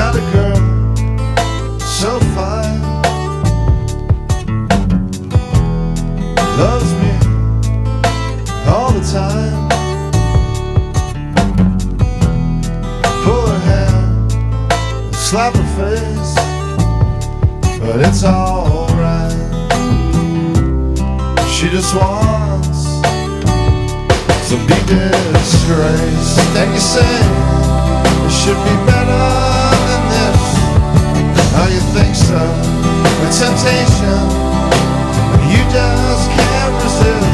got a girl so fine, loves me all the time. Pull her hair, slap her face, but it's alright. She just wants to be disgraced. And you say it should be better than this. Oh, you think so? The temptation you just can't resist.